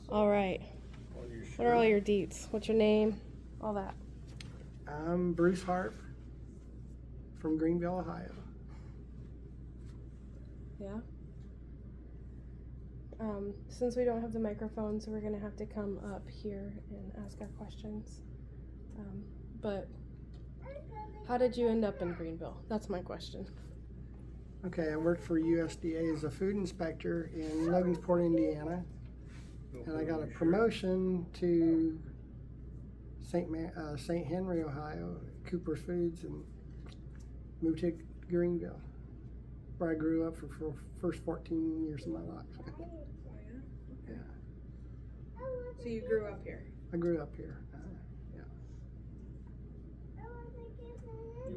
All right. What are all your deets? What's your name? All that. I'm Bruce Harp from Greenville, Ohio. Yeah. Since we don't have the microphones, we're gonna have to come up here and ask our questions. But how did you end up in Greenville? That's my question. Okay, I worked for USDA as a food inspector in Logansport, Indiana, and I got a promotion to St. Henry, Ohio, Cooper's Foods, and moved to Greenville, where I grew up for first 14 years of my life. Oh, yeah? Yeah, So you grew up here? I grew up here.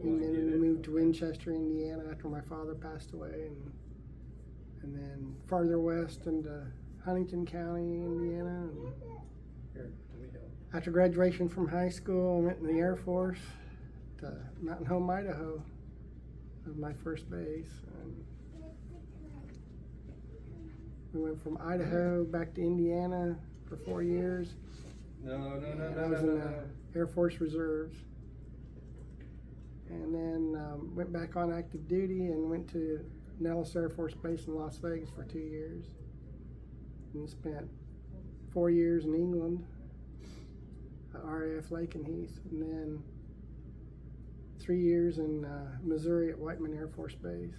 And then we moved to Winchester, Indiana after my father passed away, and then farther west into Huntington County, Indiana. And after graduation from high school, I went in the Air Force to Mountain Home, Idaho, was my first base. And we went from Idaho back to Indiana for 4 years. No. I was in the Air Force Reserves. And then went back on active duty and went to Nellis Air Force Base in Las Vegas for 2 years. And spent 4 years in England, at RAF Lakenheath, and then 3 years in Missouri at Whiteman Air Force Base.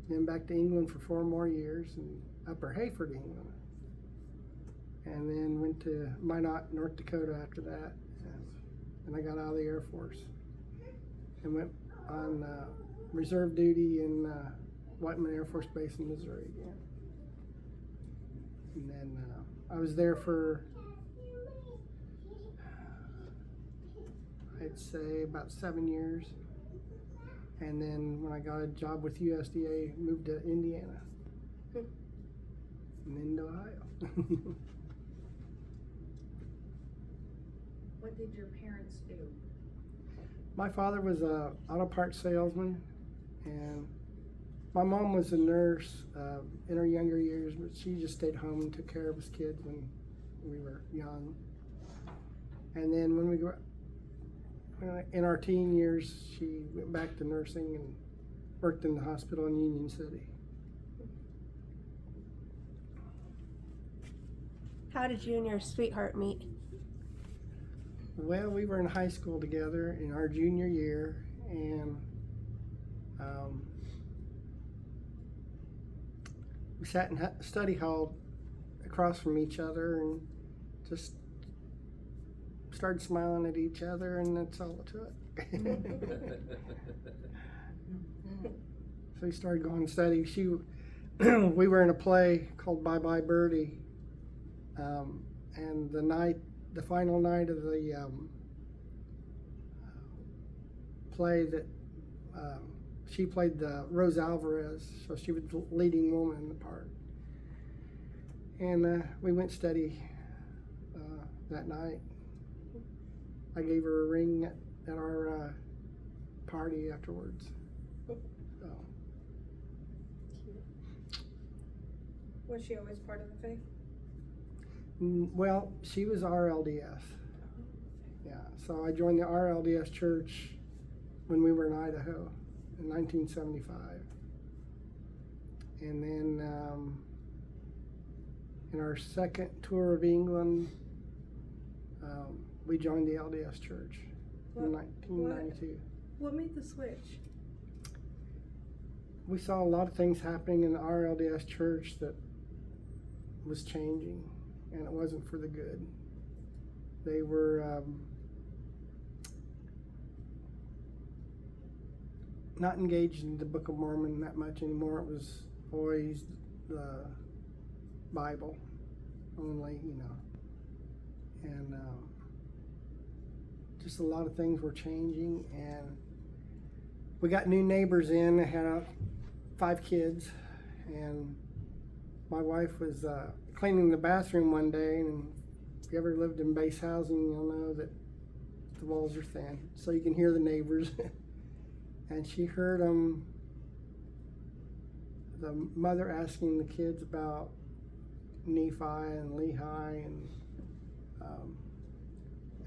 Then back to England for 4 more years in Upper Hayford, England. And then went to Minot, North Dakota after that. And I got out of the Air Force and went on reserve duty in Whiteman Air Force Base in Missouri again. And then I was there for, I'd say, about 7 years. And then when I got a job with USDA, moved to Indiana and then to Ohio. What did your parents do? My father was a auto parts salesman, and my mom was a nurse in her younger years, but she just stayed home and took care of us kids when we were young. And then when we grew in our teen years, she went back to nursing and worked in the hospital in Union City. How did you and your sweetheart meet? Well, we were in high school together in our junior year, and we sat in study hall across from each other and just started smiling at each other, and that's all to it. So we started going to study. We were in a play called Bye Bye Birdie, and the final night of the play, that she played Rose Alvarez, so she was the leading woman in the part. And we went study that night. I gave her a ring at our party afterwards. So. Was she always part of the faith? Well, she was RLDS. Yeah, so I joined the RLDS church when we were in Idaho in 1975. And then in our second tour of England, we joined the LDS church in 1992. What made the switch? We saw a lot of things happening in the RLDS church that was changing, and it wasn't for the good. They were not engaged in the Book of Mormon that much anymore. It was always the Bible only, and just a lot of things were changing, and we got new neighbors in. They had 5 kids, and my wife was cleaning the bathroom one day, and if you ever lived in base housing, you'll know that the walls are thin, so you can hear the neighbors. And she heard the mother asking the kids about Nephi and Lehi,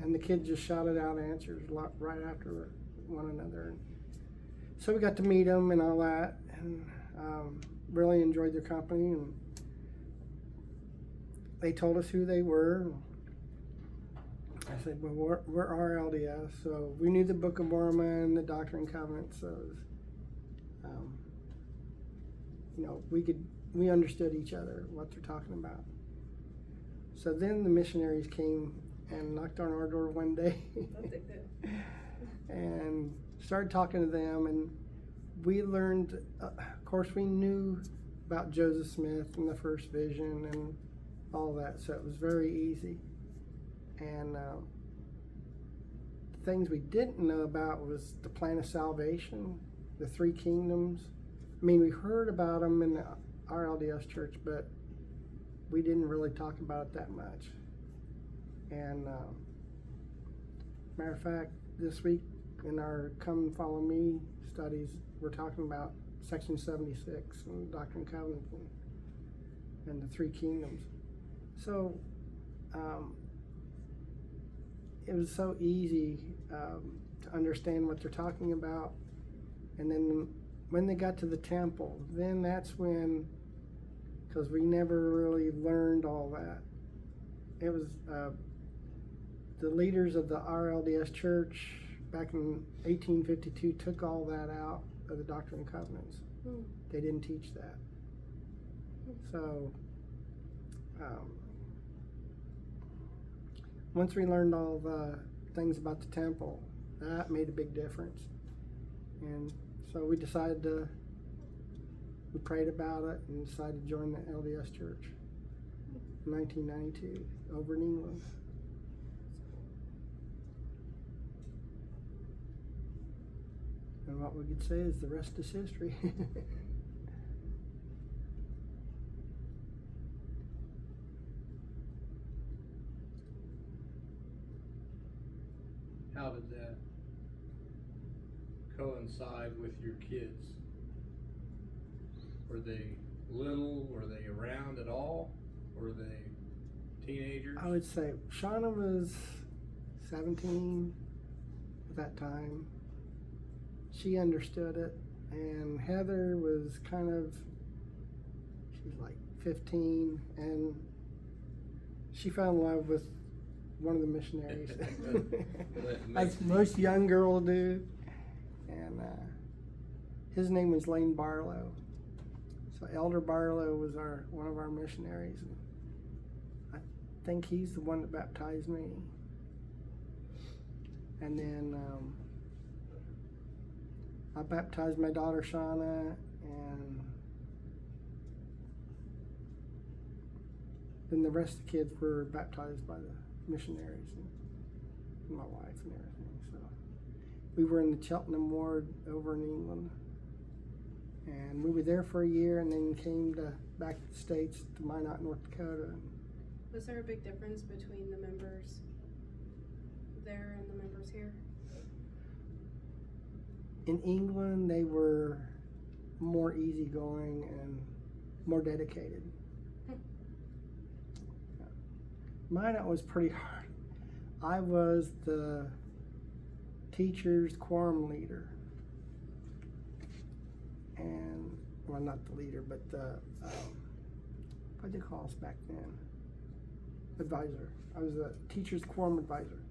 and the kids just shouted out answers right after one another. So we got to meet them and all that, and really enjoyed their company. And they told us who they were. I said, well, we're RLDS, so we knew the Book of Mormon, the Doctrine and Covenants, so you know, we understood each other, what they're talking about. So then the missionaries came and knocked on our door one day and started talking to them, and we learned, of course, we knew about Joseph Smith and the first vision and all that, so it was very easy. And the things we didn't know about was the plan of salvation, the three kingdoms. I mean, we heard about them in the RLDS church, but we didn't really talk about it that much. And matter of fact, this week in our Come and Follow Me studies, we're talking about Section 76 and Doctrine and Covenants and the three kingdoms. So it was so easy to understand what they're talking about. And then when they got to the temple, then that's when, because we never really learned all that. It was the leaders of the RLDS church back in 1852 took all that out of the Doctrine and Covenants. They didn't teach that. So once we learned all the things about the temple, that made a big difference. And so we prayed about it and decided to join the LDS church in 1992 over in England. And what we could say is the rest is history. How did that coincide with your kids? Were they little? Were they around at all? Were they teenagers? I would say Shauna was 17 at that time. She understood it, and Heather was she's like 15, and she fell in love with one of the missionaries. As most young girls do. And his name was Lane Barlow. So Elder Barlow was one of our missionaries. And I think he's the one that baptized me. And then I baptized my daughter Shauna, and then the rest of the kids were baptized by the missionaries and my wife and everything. So we were in the Cheltenham ward over in England, and we were there for a year, and then came back to the States to Minot, North Dakota. Was there a big difference between the members there and the members here? In England, they were more easygoing and more dedicated. Minot was pretty hard. I was the teacher's quorum leader. And, well, not the leader, but the, what did they call us back then? Advisor. I was the teacher's quorum advisor.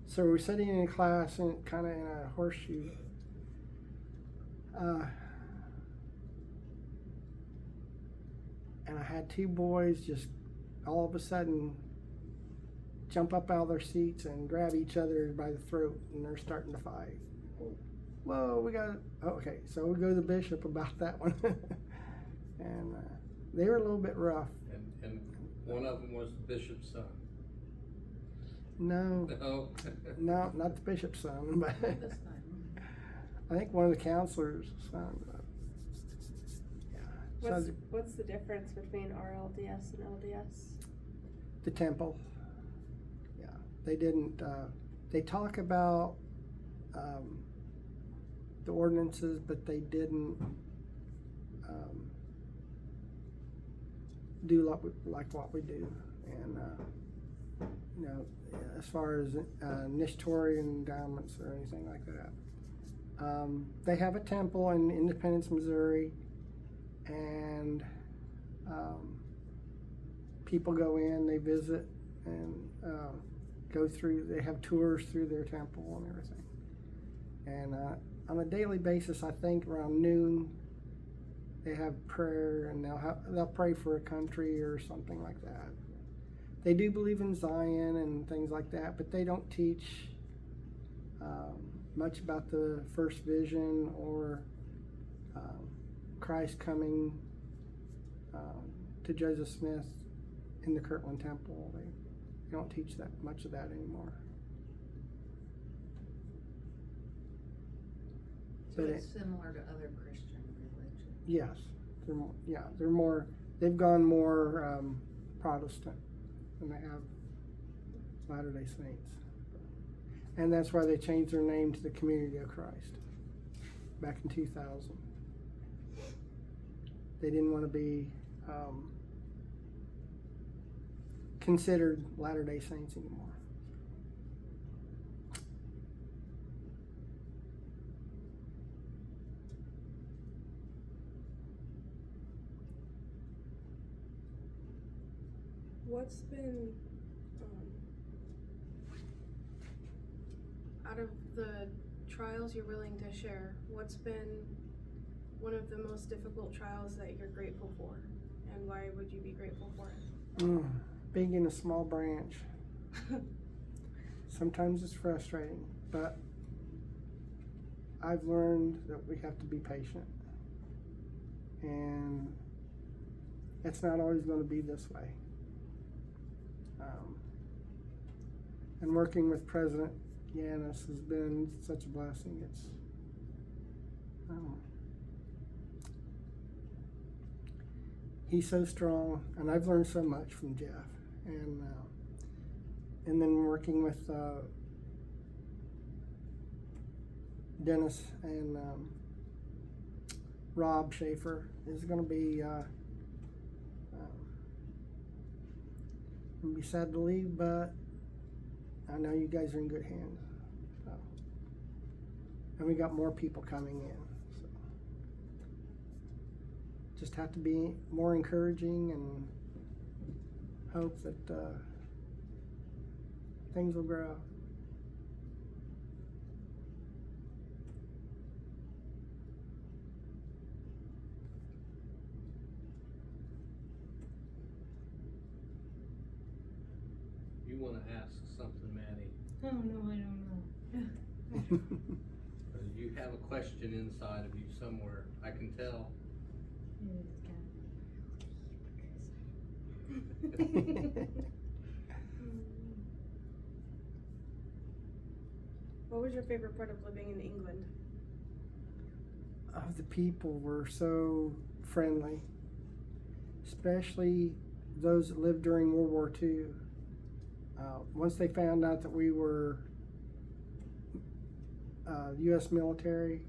So we're sitting in a class and kind of in a horseshoe. And I had two boys just all of a sudden jump up out of their seats and grab each other by the throat, and they're starting to fight. Whoa, okay, so we'll go to the bishop about that one. And they were a little bit rough. And one of them was the bishop's son. No, No. no, not the bishop's son, but I think one of the counselors' son. Yeah. What's the difference between RLDS and LDS? The temple. Yeah, they didn't. They talk about the ordinances, but they didn't. do like what we do. And, you know, as far as initiatory endowments or anything like that. They have a temple in Independence, Missouri, and people go in, they visit, and go through, they have tours through their temple and everything. And on a daily basis, I think around noon, they have prayer, and they'll pray for a country or something like that. They do believe in Zion and things like that, but they don't teach much about the first vision or Christ coming to Joseph Smith in the Kirtland Temple. They don't teach that much of that anymore. So But it's similar to other Christian religions. Yes, they're more. They've gone more Protestant than they have Latter-day Saints, and that's why they changed their name to the Community of Christ back in 2000. They didn't want to be considered Latter-day Saints anymore. What's been, out of the trials you're willing to share, what's been one of the most difficult trials that you're grateful for? And why would you be grateful for it? Being in a small branch. Sometimes it's frustrating, but I've learned that we have to be patient. And it's not always going to be this way. And working with President Yanis has been such a blessing. It's he's so strong, and I've learned so much from Jeff. And then working with Dennis and Rob Schaefer is going to be sad to leave, but I know you guys are in good hands. So. And we got more people coming in. So. Just have to be more encouraging and hope that things will grow. You want to ask something, Maddie? Oh, no, I don't know. You have a question inside of you somewhere, I can tell. What was your favorite part of living in England? The people were so friendly, especially those that lived during World War II. Once they found out that we were U.S. military,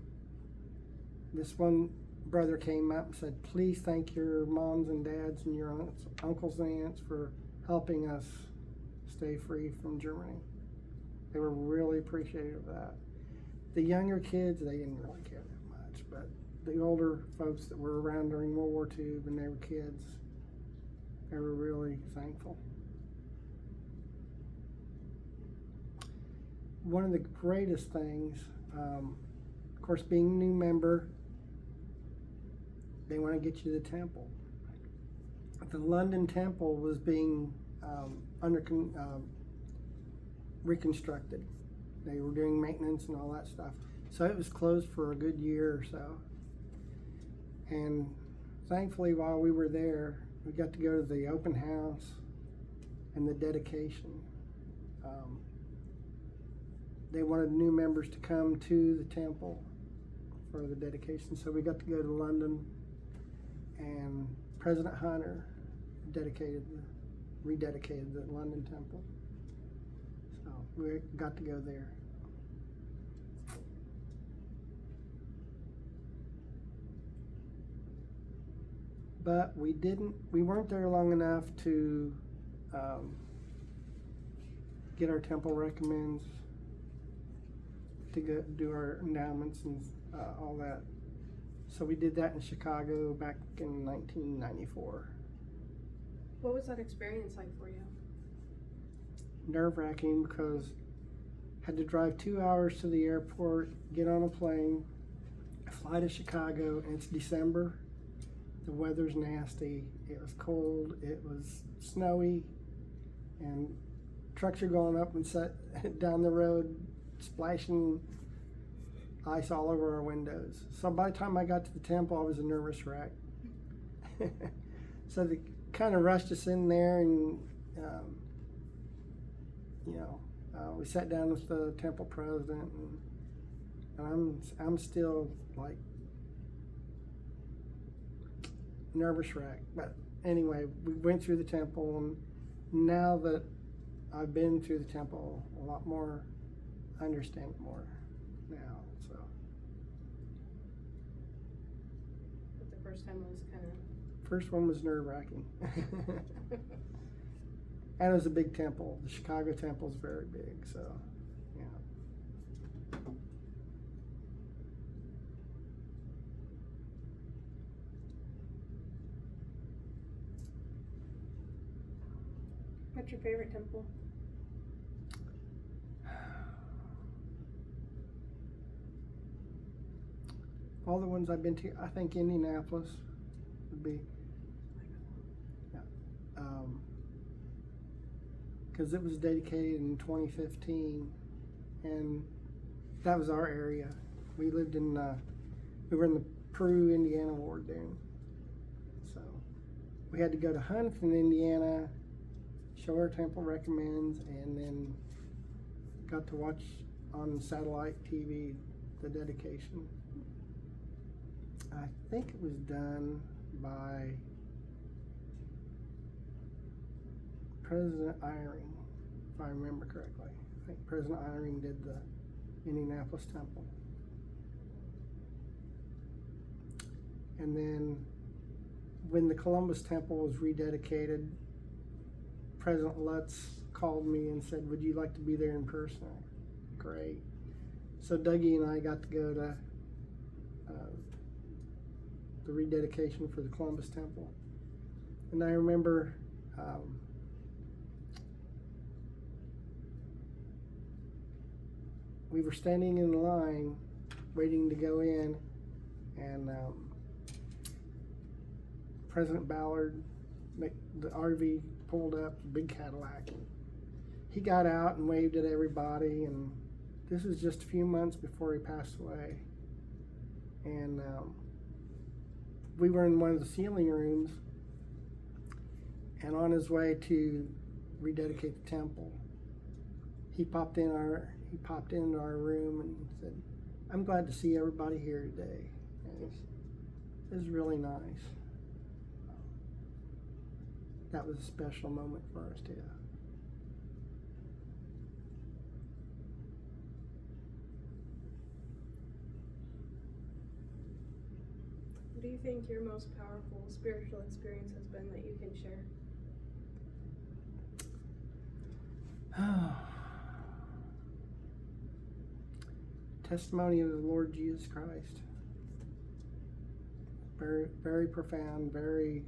this one brother came up and said, "Please thank your moms and dads and your uncles and aunts for helping us stay free from Germany." They were really appreciative of that. The younger kids, they didn't really care that much, but the older folks that were around during World War II when they were kids, they were really thankful. One of the greatest things, of course, being a new member, they want to get you to the temple. The London temple was being reconstructed. They were doing maintenance and all that stuff. So it was closed for a good year or so. And thankfully, while we were there, we got to go to the open house and the dedication. They wanted new members to come to the temple for the dedication, so we got to go to London, and President Hunter rededicated the London temple. So we got to go there. But we weren't there long enough to get our temple recommends, to go do our endowments and all that. So we did that in Chicago back in 1994. What was that experience like for you? Nerve-wracking because had to drive 2 hours to the airport, get on a plane, fly to Chicago, and it's December. The weather's nasty. It was cold. It was snowy, and trucks are going up and set down the road, splashing ice all over our windows. So by the time I got to the temple, I was a nervous wreck. So they kind of rushed us in there, and we sat down with the temple president, and I'm still like nervous wreck. But anyway, we went through the temple, and now that I've been through the temple a lot more, I understand it more now. So But the first time was kind of. first one was nerve-wracking. And it was a big temple. The Chicago temple is very big, so yeah. What's your favorite temple? All the ones I've been to, I think Indianapolis would be, yeah, because it was dedicated in 2015, and that was our area. We lived in, we were in the Peru, Indiana ward there, so we had to go to Huntington, Indiana, show our temple recommends, and then got to watch on satellite TV the dedication. I think it was done by President Eyring, if I remember correctly. I think President Eyring did the Indianapolis temple. And then when the Columbus temple was rededicated, President Lutz called me and said, "Would you like to be there in person?" Great. So Dougie and I got to go to the rededication for the Columbus temple. And I remember we were standing in line waiting to go in, and President Ballard, the RV pulled up, a big Cadillac. He got out and waved at everybody, and this was just a few months before he passed away. And we were in one of the ceiling rooms, and on his way to rededicate the temple, he popped into our room and said, "I'm glad to see everybody here today." And it was really nice. That was a special moment for us too. What do you think your most powerful spiritual experience has been that you can share? Testimony of the Lord Jesus Christ. Very, very profound, very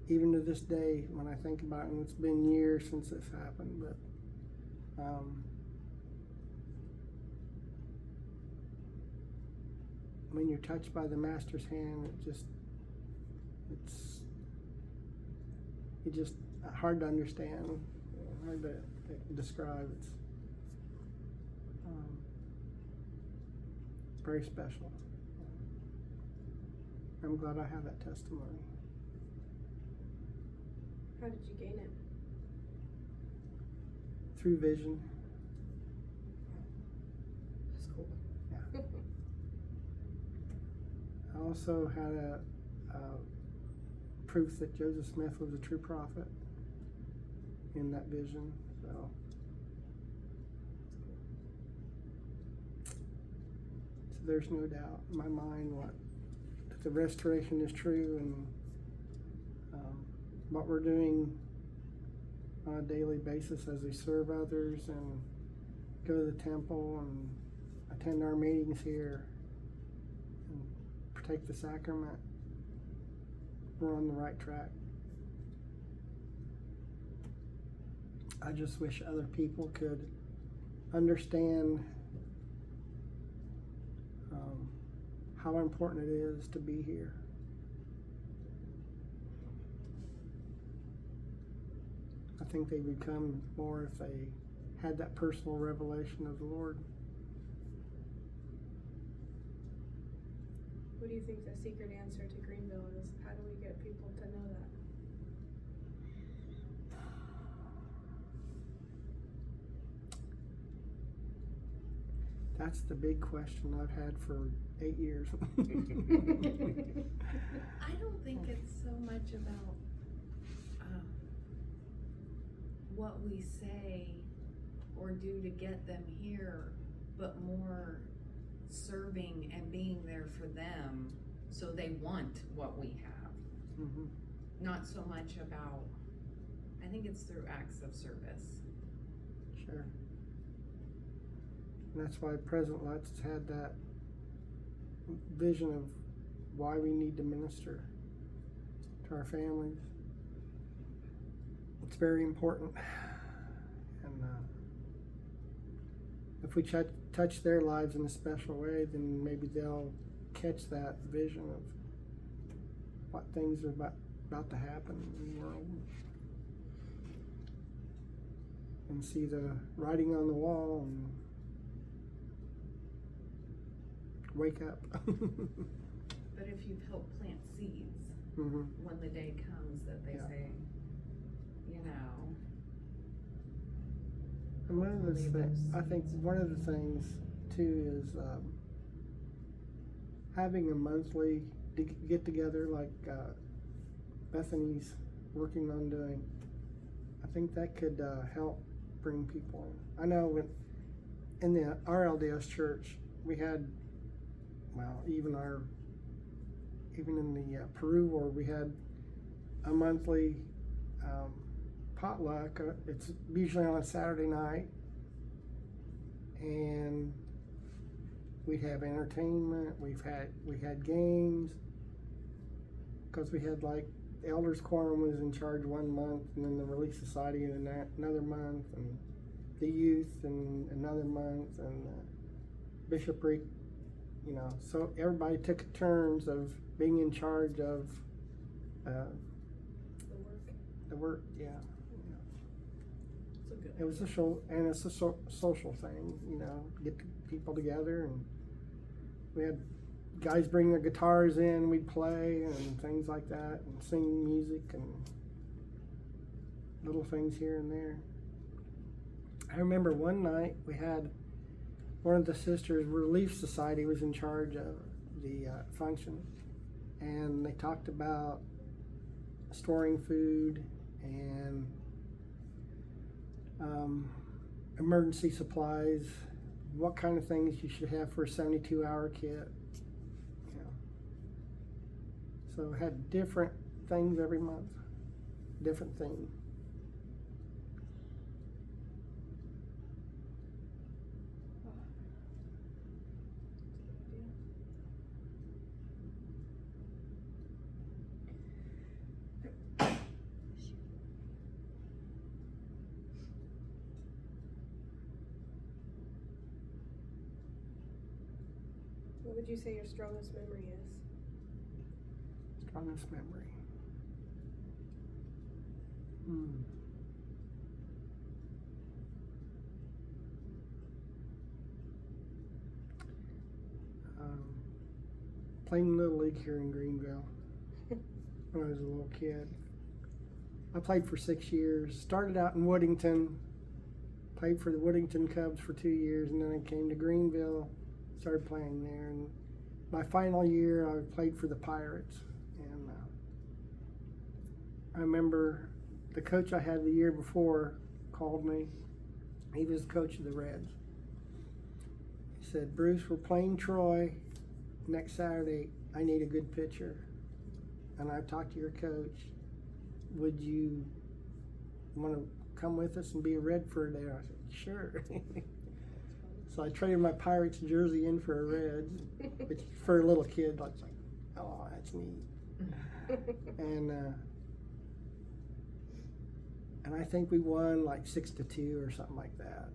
even to this day, when I think about it, and it's been years since this happened, but when you're touched by the Master's hand, it's just hard to understand, hard to describe. It's very special. I'm glad I have that testimony. How did you gain it? Through vision. That's cool. Yeah. I also had a proof that Joseph Smith was a true prophet in that vision. So there's no doubt in my mind that the restoration is true, and what we're doing on a daily basis as we serve others and go to the temple and attend our meetings here and partake the sacrament, we're on the right track. I just wish other people could understand how important it is to be here. I think they would come more if they had that personal revelation of the Lord. What do you think the secret answer to Greenville is? How do we get people to know that? That's the big question I've had for 8 years. I don't think it's so much about what we say or do to get them here, but more serving and being there for them so they want what we have. Mm-hmm. Not so much about, I think it's through acts of service. Sure. And that's why President Lutz had that vision of why we need to minister to our families. It's very important. And if we touch their lives in a special way, then maybe they'll catch that vision of what things are about to happen in the world. And see the writing on the wall and wake up. But if you've helped plant seeds, Mm-hmm. when the day comes that they Yeah. say, you know. And one of the hopefully things, those I think seeds one of the things too is having a monthly get together like Bethany's working on doing. I think that could help bring people in. I know in the RLDS church we had, well, even in the Peru ward we had a monthly potluck. It's usually on a Saturday night, and we'd have entertainment. We had games, because we had like the Elders Quorum was in charge 1 month, and then the Relief Society in another month, and the youth in another month, and bishopric. You know, so everybody took turns of being in charge of the work. Yeah. It's a good It was it's a social thing, you know, get people together, and we had guys bring their guitars in, we'd play and things like that, and sing music and little things here and there. I remember one night we had one of the sisters, Relief Society was in charge of the function, and they talked about storing food and emergency supplies, what kind of things you should have for a 72-hour kit. You know. So it had different things every month, different theme. What would you say your strongest memory is? Strongest memory. Playing Little League here in Greenville when I was a little kid. I played for 6 years. Started out in Woodington, played for the Woodington Cubs for 2 years, and then I came to Greenville, started playing there. And my final year, I played for the Pirates. And I remember the coach I had the year before called me. He was the coach of the Reds. He said, Bruce, we're playing Troy next Saturday. I need a good pitcher. And I've talked to your coach. Would you want to come with us and be a Red for a day? I said, sure. So I traded my Pirates jersey in for a Reds, which for a little kid, I was like, oh, that's neat. And I think we won like 6-2 or something like that.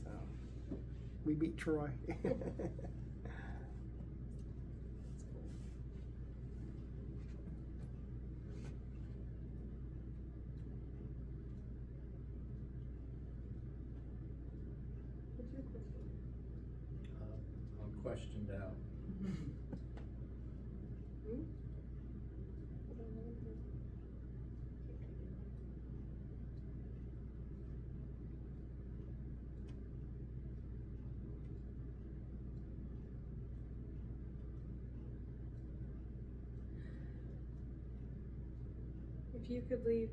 So we beat Troy. I'm questioned out. If you could leave,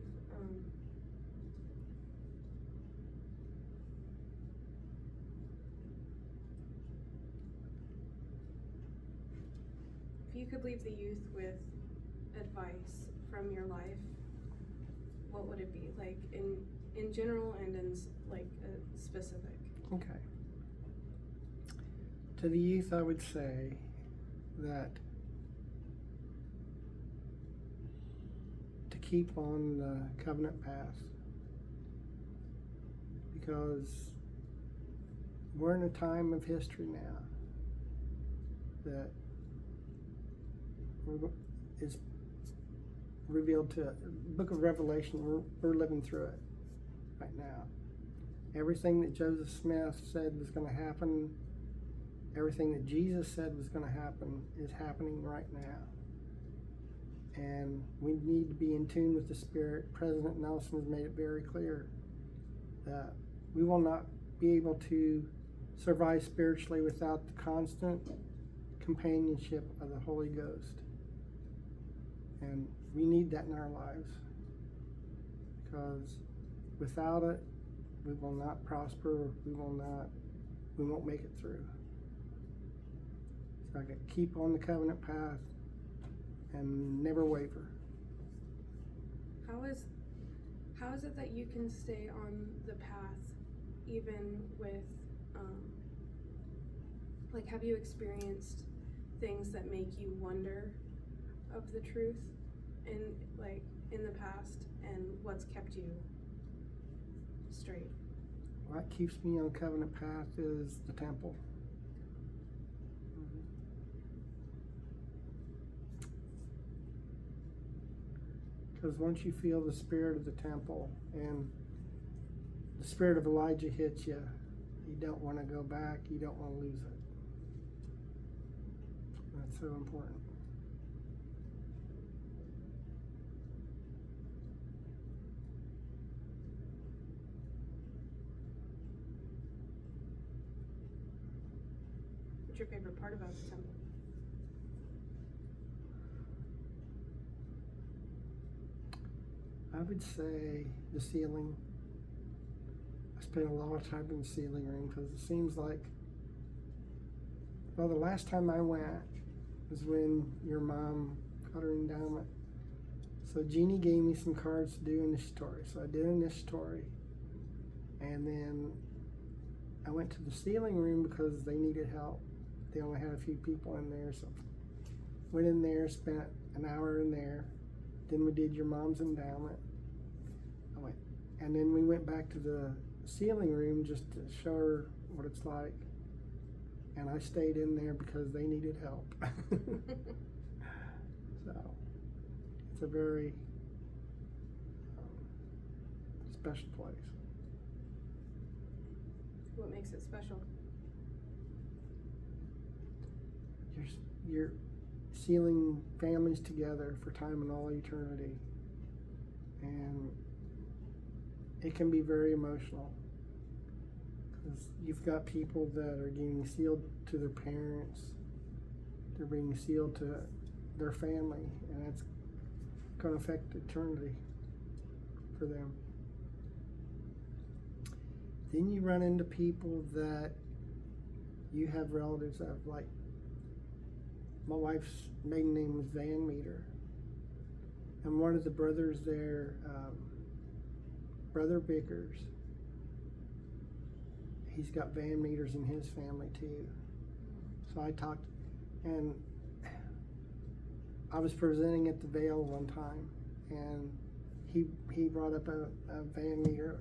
if you could leave the youth with advice from your life, what would it be? Like in general and in like a specific. Okay. To the youth, I would say that to keep on the covenant path, because we're in a time of history now that is revealed to the book of Revelation. We're living through it right now. Everything that Joseph Smith said was going to happen, everything that Jesus said was going to happen, is happening right now. And we need to be in tune with the Spirit. President Nelson has made it very clear that we will not be able to survive spiritually without the constant companionship of the Holy Ghost. And we need that in our lives, because without it, we will not prosper. We won't make it through. So I got to keep on the covenant path and never waver. How is it that you can stay on the path even with like, have you experienced things that make you wonder of the truth in the past, and what's kept you straight? What keeps me on the covenant path is the temple. Because once you feel the spirit of the temple and the spirit of Elijah hits you, you don't want to go back, you don't want to lose it. That's so important. What's your favorite part about the temple? I would say the ceiling. I spent a lot of time in the ceiling room because it seems like, well, the last time I went was when your mom got her endowment. So Jeannie gave me some cards to do initiatory. So I did initiatory. And then I went to the ceiling room because they needed help. They only had a few people in there. So went in there, spent an hour in there. Then we did your mom's endowment. And then we went back to the ceiling room just to show her what it's like. And I stayed in there because they needed help. So it's a very special place. What makes it special? You're sealing families together for time and all eternity. And it can be very emotional, because you've got people that are getting sealed to their parents, they're being sealed to their family, and it's going to affect eternity for them. Then you run into people that you have relatives that have, like, my wife's maiden name was Van Meter. And one of the brothers there, Brother Vickers, he's got Van Meters in his family too. So I talked, and I was presenting at the Vale one time, and he brought up a Van Meter.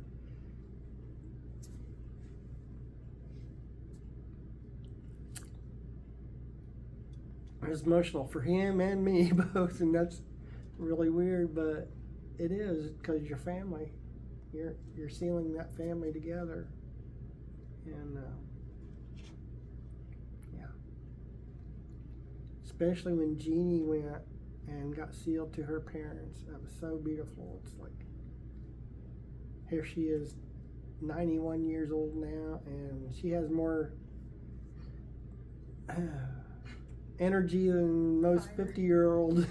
It was emotional for him and me both, and that's really weird, but it is, because your family, you're sealing that family together, and yeah. Especially when Jeannie went and got sealed to her parents, that was so beautiful. It's like, here she is, 91 years old now, and she has more energy than most 50-year-olds.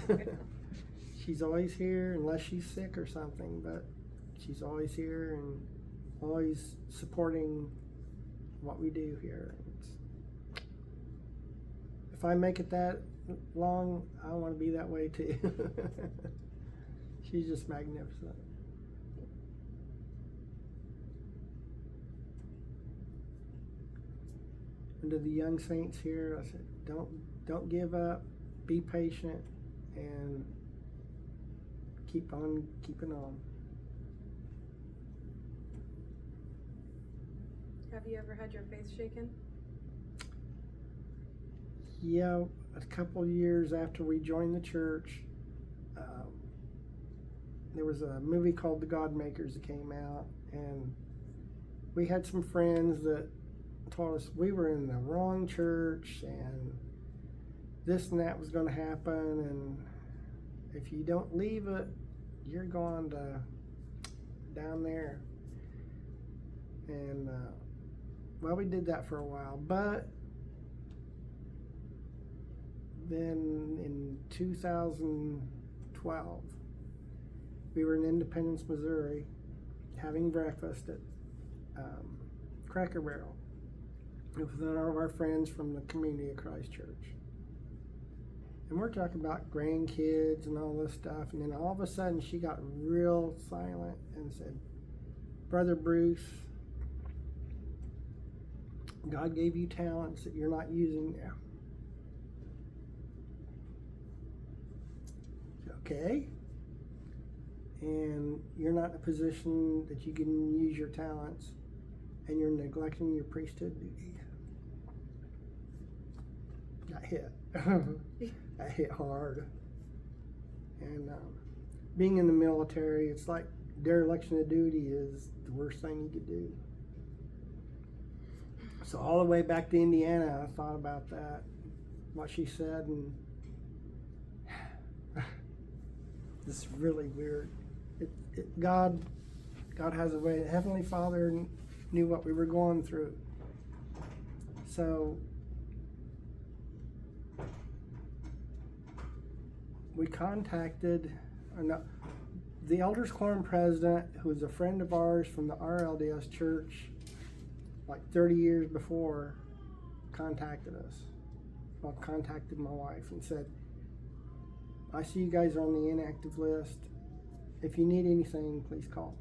She's always here unless she's sick or something, but she's always here and always supporting what we do here. If I make it that long, I want to be that way too. She's just magnificent. And to the young saints here, I said, don't give up, be patient, and keep on keeping on. Have you ever had your faith shaken? Yeah, a couple years after we joined the church, there was a movie called The God Makers that came out, and we had some friends that told us we were in the wrong church and this and that was going to happen, and if you don't leave it, you're going to down there. And well, we did that for a while, but then in 2012 we were in Independence, Missouri, having breakfast at Cracker Barrel with one of our friends from the Community of Christ Church. And we're talking about grandkids and all this stuff, and then all of a sudden she got real silent and said, "Brother Bruce, God gave you talents that you're not using now." Okay. And you're not in a position that you can use your talents, and you're neglecting your priesthood duty. That hit. That hit hard. And being in the military, it's like dereliction of duty is the worst thing you could do. So all the way back to Indiana, I thought about that, what she said, and this is really weird. God has a way. The Heavenly Father knew what we were going through. So we contacted the Elders Quorum president, who was a friend of ours from the RLDS church, like 30 years before, contacted us. Well, contacted my wife and said, "I see you guys are on the inactive list. If you need anything, please call."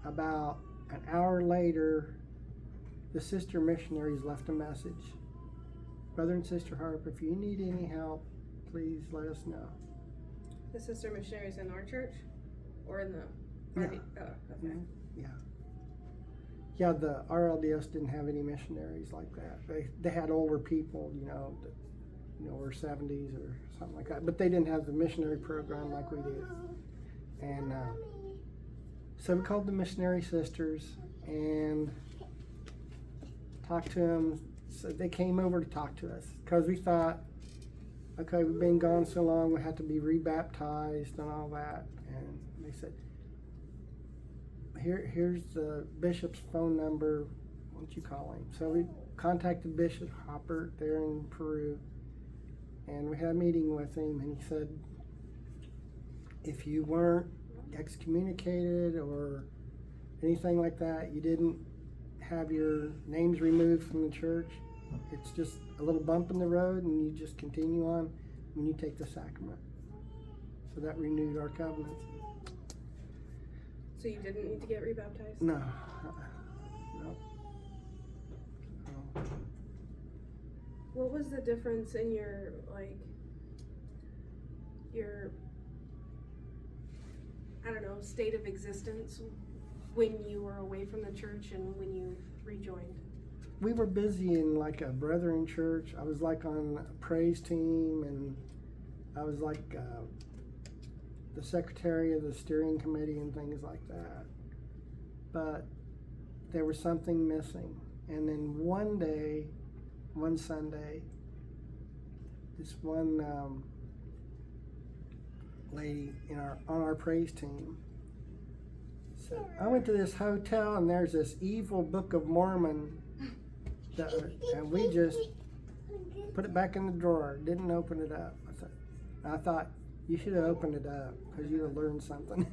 About an hour later, the sister missionaries left a message. "Brother and Sister Harp, if you need any help, please let us know." The sister missionaries in our church? Or in the Yeah. RD? Oh, okay. Yeah, the RLDS didn't have any missionaries like that. They had older people, that, were 70s or something like that, but they didn't have the missionary program like we did. And so we called the missionary sisters and talked to them. So they came over to talk to us because we thought, okay, we've been gone so long, we have to be rebaptized and all that. And they said, here's the bishop's phone number, why don't you call him? So we contacted Bishop Hopper there in Peru, and we had a meeting with him, and he said, if you weren't excommunicated or anything like that, you didn't have your names removed from the church, It's just a little bump in the road, and you just continue on when you take the sacrament. So that renewed our covenants. So you didn't need to get rebaptized? No. No. No. What was the difference in your, like, your, I don't know, state of existence when you were away from the church and when you rejoined? We were busy in like a brethren church. I was like on a praise team, and I was like the secretary of the steering committee and things like that. But there was something missing. And then one day, one Sunday, this one lady on our praise team said, I went to this hotel and there's this evil Book of Mormon and we just put it back in the drawer, didn't open it up. I thought you should have opened it up because you'd have learned something.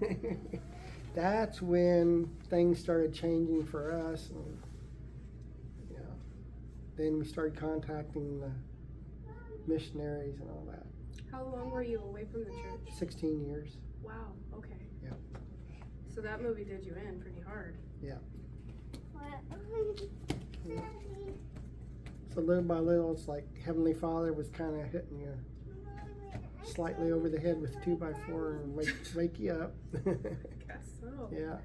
That's when things started changing for us, and then we started contacting the missionaries and all that. How long were you away from the church? 16 years. Wow, okay. Yeah. So that movie did you in pretty hard. Yeah. So little by little, it's like Heavenly Father was kind of hitting you slightly over the head with 2x4 and wake you up. Guess so. Yeah.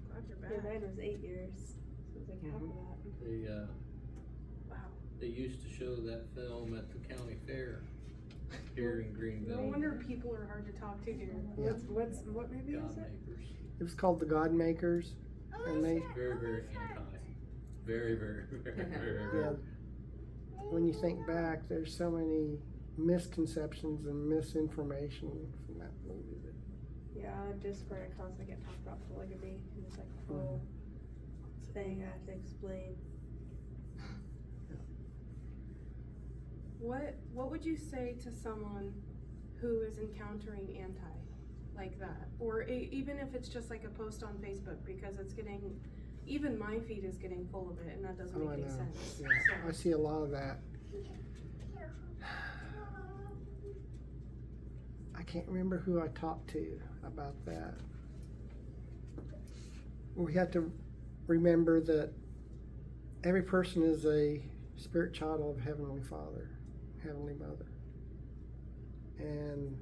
Glad you're Yeah, back. mine was 8 years. So it was like half of that. Wow. They used to show that film at the county fair here in Greenville. No wonder people are hard to talk to here. Yeah. What movie God is it? Makers. It was called The God Makers, and they, Very, very anti. Very, very, very. yeah. When you think back, there's so many misconceptions and misinformation from that movie. Yeah, just for a constantly get talked about polygamy and it's like a whole thing I have to explain. What would you say to someone who is encountering anti like that, or even if it's just like a post on Facebook, because it's getting, even my feed is getting full of it, and that doesn't Oh, make I any know. sense. Yeah, So- I see a lot of that. I can't remember who I talked to about that. We have to remember that every person is a spirit child of Heavenly Father, Heavenly Mother. And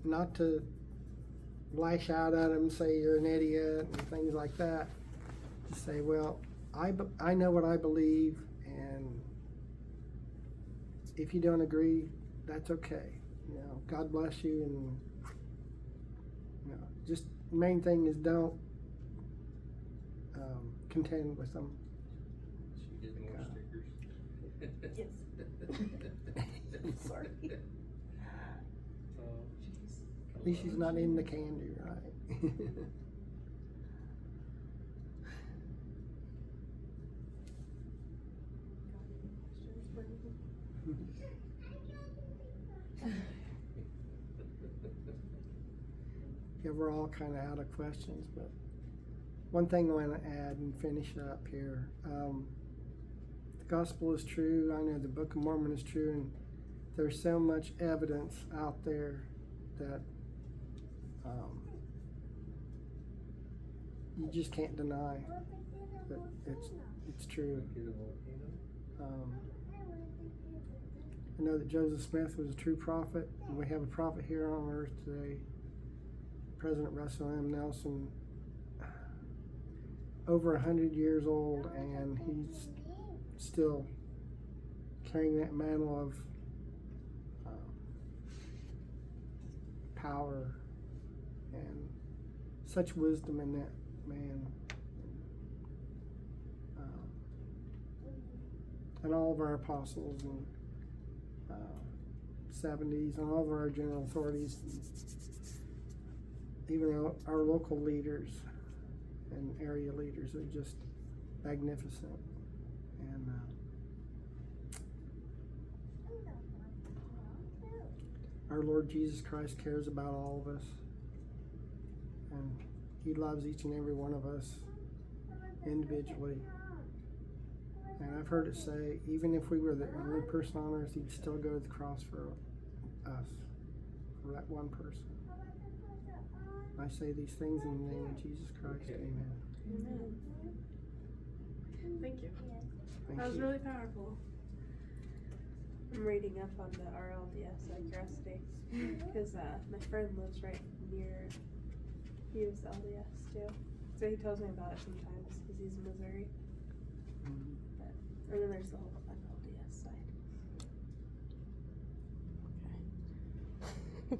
not to lash out at them, say you're an idiot and things like that. To say, well, I know what I believe, and if you don't agree, that's okay. God bless you, and just the main thing is don't contend with them. She getting more stickers. Yes. Sorry. Oh, At least she's not in the candy, right? Yeah, we're all kind of out of questions, but one thing I want to add and finish up here. The gospel is true. I know the Book of Mormon is true, and there's so much evidence out there that you just can't deny that it's true. I know that Joseph Smith was a true prophet, and we have a prophet here on earth today, President Russell M. Nelson, over 100 years old, and he's still carrying that mantle of power and such wisdom in that man. And all of our apostles and 70s and all of our general authorities, even our local leaders and area leaders are just magnificent. And our Lord Jesus Christ cares about all of us, and He loves each and every one of us individually. And I've heard it say, even if we were the only person on earth, he'd still go to the cross for us, for that one person. I say these things in the name of Jesus Christ. Amen. Amen. Thank you. Thank That was you. really powerful. I'm reading up on the RLDS at Curiosity because my friend lives right near. He was LDS too, so he tells me about it sometimes because he's in Missouri. Mhm. And then there's the whole LDS side.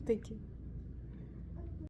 Thank you.